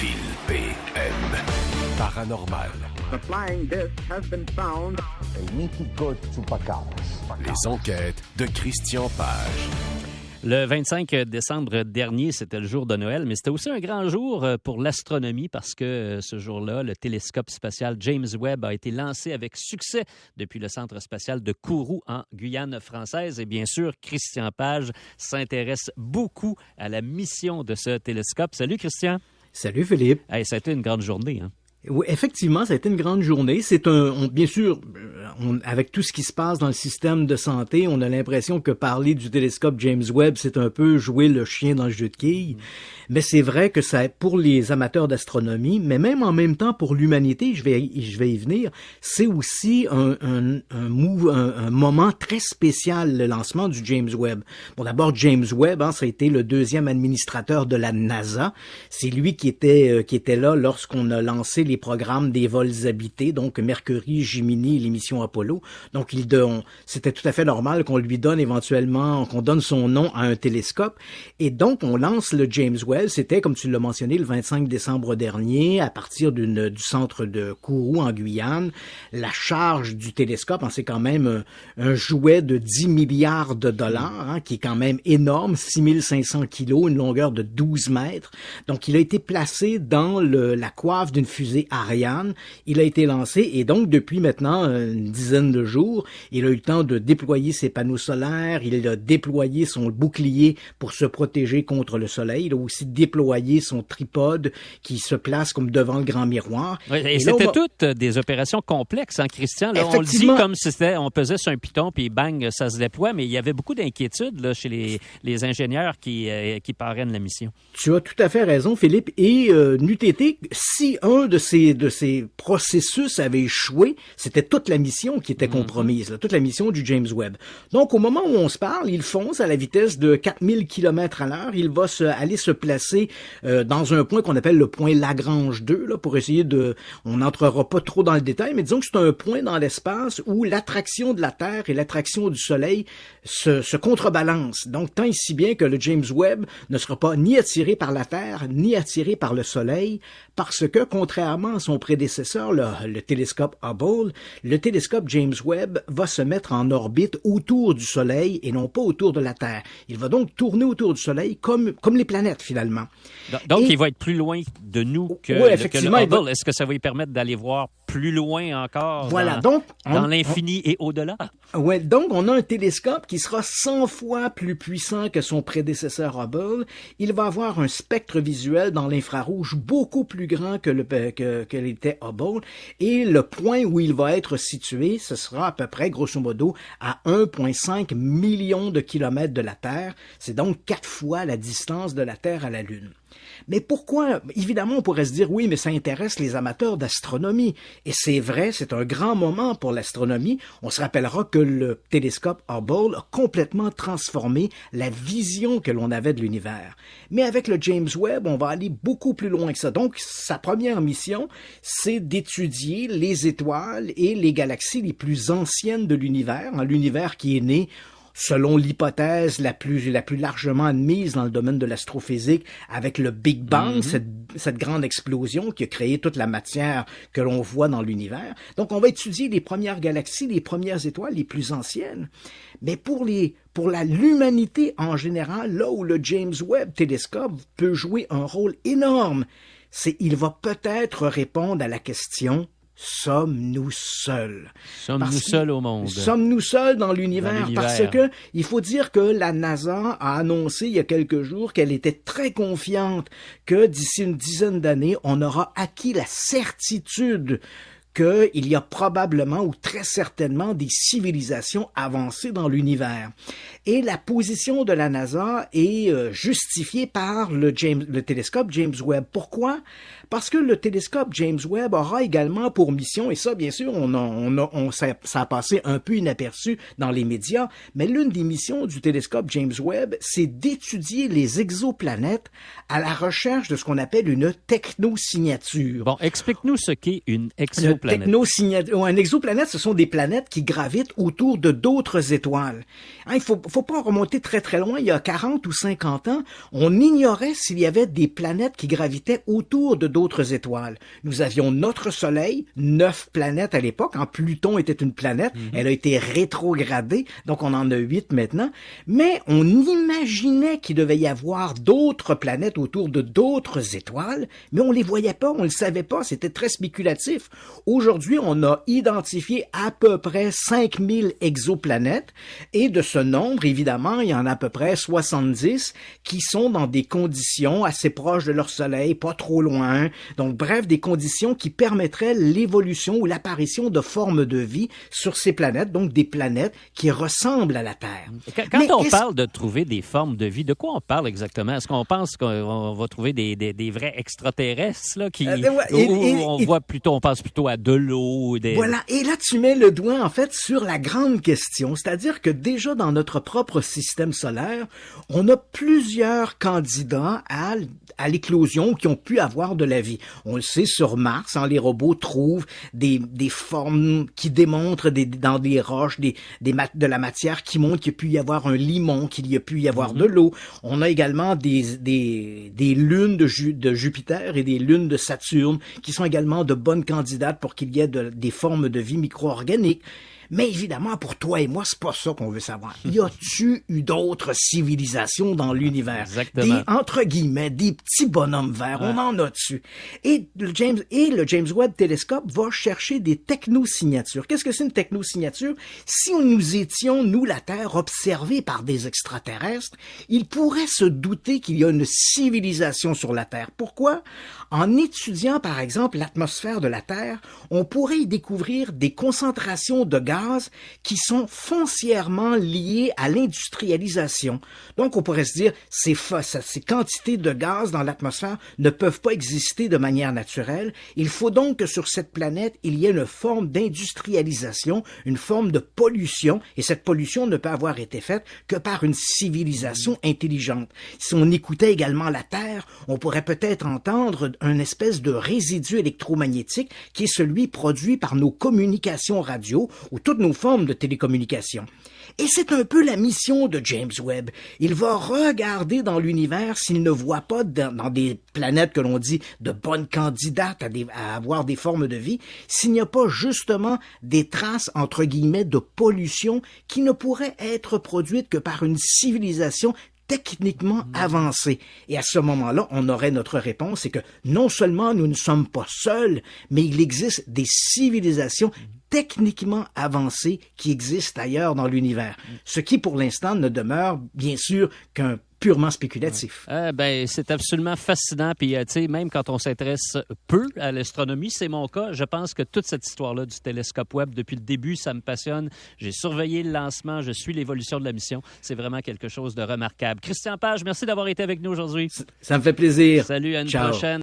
Phil PM. Paranormal. The flying disc has been found. El mítico Chupacabras. Les enquêtes de Christian Page. Le 25 décembre dernier, c'était le jour de Noël, mais c'était aussi un grand jour pour l'astronomie parce que ce jour-là, le télescope spatial James Webb a été lancé avec succès depuis le centre spatial de Kourou en Guyane française. Et bien sûr, Christian Page s'intéresse beaucoup à la mission de ce télescope. Salut Christian. Salut Philippe. Hey, ça a été une grande journée, hein? Oui, effectivement, ça a été une grande journée. Bien sûr, avec tout ce qui se passe dans le système de santé, on a l'impression que parler du télescope James Webb, c'est un peu jouer le chien dans le jeu de quilles. Mais c'est vrai que ça, pour les amateurs d'astronomie, mais même en même temps pour l'humanité, je vais y venir, c'est aussi un moment très spécial, le lancement du James Webb. Bon, d'abord, James Webb, ça a été le deuxième administrateur de la NASA. C'est lui qui était là lorsqu'on a lancé les programmes des vols habités, donc Mercury, Gemini et l'émission Apollo. Donc, c'était tout à fait normal qu'on lui donne éventuellement, qu'on donne son nom à un télescope. Et donc, on lance le James Webb. C'était, comme tu l'as mentionné, le 25 décembre dernier, à partir du centre de Kourou en Guyane. La charge du télescope, c'est quand même un jouet de 10 milliards de dollars, qui est quand même énorme, 6500 kilos, une longueur de 12 mètres. Donc, il a été placé dans la coiffe d'une fusée Ariane. Il a été lancé et donc, depuis maintenant une dizaine de jours, il a eu le temps de déployer ses panneaux solaires, il a déployé son bouclier pour se protéger contre le soleil, il a aussi déployer son tripode qui se place comme devant le grand miroir. Oui, et c'était toutes des opérations complexes, Christian. Là, on le dit comme si on pesait sur un piton puis bang, ça se déploie, mais il y avait beaucoup d'inquiétudes là, chez les ingénieurs qui parrainent la mission. Tu as tout à fait raison, Philippe. Et n'eût été, si un de ces processus avait échoué, c'était toute la mission qui était compromise, là, toute la mission du James Webb. Donc, au moment où on se parle, il fonce à la vitesse de 4000 km à l'heure. Il va aller se placer dans un point qu'on appelle le point Lagrange 2, là, pour essayer on n'entrera pas trop dans le détail, mais disons que c'est un point dans l'espace où l'attraction de la Terre et l'attraction du Soleil se contrebalancent. Donc, tant et si bien que le James Webb ne sera pas ni attiré par la Terre, ni attiré par le Soleil, parce que, contrairement à son prédécesseur, le télescope Hubble, le télescope James Webb va se mettre en orbite autour du Soleil et non pas autour de la Terre. Il va donc tourner autour du Soleil comme les planètes, finalement. Donc, il va être plus loin de nous que le Hubble. Est-ce que ça va lui permettre d'aller voir plus loin encore dans l'infini et au-delà? Oui, donc on a un télescope qui sera 100 fois plus puissant que son prédécesseur Hubble. Il va avoir un spectre visuel dans l'infrarouge beaucoup plus grand que l'était Hubble. Et le point où il va être situé, ce sera à peu près, grosso modo, à 1,5 million de kilomètres de la Terre. C'est donc 4 fois la distance de la Terre à la Lune. Mais pourquoi? Évidemment, on pourrait se dire, oui, mais ça intéresse les amateurs d'astronomie. Et c'est vrai, c'est un grand moment pour l'astronomie. On se rappellera que le télescope Hubble a complètement transformé la vision que l'on avait de l'univers. Mais avec le James Webb, on va aller beaucoup plus loin que ça. Donc, sa première mission, c'est d'étudier les étoiles et les galaxies les plus anciennes de l'univers, l'univers qui est né selon l'hypothèse la plus largement admise dans le domaine de l'astrophysique, avec le Big Bang, cette grande explosion qui a créé toute la matière que l'on voit dans l'univers. Donc, on va étudier les premières galaxies, les premières étoiles, les plus anciennes. Mais pour l'humanité en général, là où le James Webb télescope peut jouer un rôle énorme, il va peut-être répondre à la question: sommes-nous seuls? Sommes-nous seuls au monde? Sommes-nous seuls dans l'univers? Parce que il faut dire que la NASA a annoncé il y a quelques jours qu'elle était très confiante que d'ici une dizaine d'années, on aura acquis la certitude qu'il y a probablement ou très certainement des civilisations avancées dans l'univers. Et la position de la NASA est justifiée par le télescope James Webb. Pourquoi? Parce que le télescope James Webb aura également pour mission, et ça, bien sûr, ça a passé un peu inaperçu dans les médias, mais l'une des missions du télescope James Webb, c'est d'étudier les exoplanètes à la recherche de ce qu'on appelle une technosignature. Bon, explique-nous ce qu'est une exoplanète. Un exoplanète, ce sont des planètes qui gravitent autour de d'autres étoiles. Hein, il faut pas remonter très très loin. Il y a 40 ou 50 ans, on ignorait s'il y avait des planètes qui gravitaient autour de d'autres étoiles. Nous avions notre Soleil, 9 planètes à l'époque. Hein, Pluton était une planète. Elle a été rétrogradée, donc on en a 8 maintenant. Mais on imaginait qu'il devait y avoir d'autres planètes autour de d'autres étoiles, mais on les voyait pas, on le savait pas, c'était très spéculatif. Aujourd'hui, on a identifié à peu près 5000 exoplanètes, et de ce nombre, évidemment, il y en a à peu près 70 qui sont dans des conditions assez proches de leur Soleil, pas trop loin. Donc, bref, des conditions qui permettraient l'évolution ou l'apparition de formes de vie sur ces planètes, donc des planètes qui ressemblent à la Terre. Quand on parle de trouver des formes de vie, de quoi on parle exactement? Est-ce qu'on pense qu'on va trouver des vrais extraterrestres là, on pense plutôt à de l'eau? Voilà, et là tu mets le doigt en fait sur la grande question, c'est-à-dire que déjà dans notre propre système solaire, on a plusieurs candidats à l'éclosion qui ont pu avoir de la vie. On le sait sur Mars, les robots trouvent des formes qui démontrent dans des roches de la matière qui montre qu'il y a pu y avoir un limon, qu'il y a pu y avoir de l'eau. On a également des lunes de Jupiter et des lunes de Saturne qui sont également de bonnes candidates pour qu'il y ait des formes de vie micro-organiques. Mais évidemment, pour toi et moi, c'est pas ça qu'on veut savoir. Y a-tu eu d'autres civilisations dans l'univers? Exactement. Entre guillemets, des petits bonhommes verts. On en a dessus. Et le James Webb Télescope va chercher des technosignatures. Qu'est-ce que c'est une technosignature? Si nous étions, nous, la Terre, observés par des extraterrestres, il pourrait se douter qu'il y a une civilisation sur la Terre. Pourquoi? En étudiant, par exemple, l'atmosphère de la Terre, on pourrait y découvrir des concentrations de gaz qui sont foncièrement liées à l'industrialisation. Donc, on pourrait se dire, ces quantités de gaz dans l'atmosphère ne peuvent pas exister de manière naturelle. Il faut donc que sur cette planète, il y ait une forme d'industrialisation, une forme de pollution, et cette pollution ne peut avoir été faite que par une civilisation intelligente. Si on écoutait également la Terre, on pourrait peut-être entendre une espèce de résidu électromagnétique qui est celui produit par nos communications radio ou toutes nos formes de télécommunication. Et c'est un peu la mission de James Webb. Il va regarder dans l'univers s'il ne voit pas dans des planètes que l'on dit de bonnes candidates à avoir des formes de vie, s'il n'y a pas justement des traces, entre guillemets, de pollution qui ne pourraient être produites que par une civilisation techniquement avancée. Et à ce moment-là, on aurait notre réponse, c'est que non seulement nous ne sommes pas seuls, mais il existe des civilisations techniquement avancées qui existent ailleurs dans l'univers. Ce qui, pour l'instant, ne demeure, bien sûr, qu'un purement spéculatif. C'est absolument fascinant. Puis, tu sais, même quand on s'intéresse peu à l'astronomie, c'est mon cas, je pense que toute cette histoire-là du télescope Webb, depuis le début, ça me passionne. J'ai surveillé le lancement, je suis l'évolution de la mission. C'est vraiment quelque chose de remarquable. Christian Page, merci d'avoir été avec nous aujourd'hui. Ça me fait plaisir. Salut, à une Ciao. prochaine.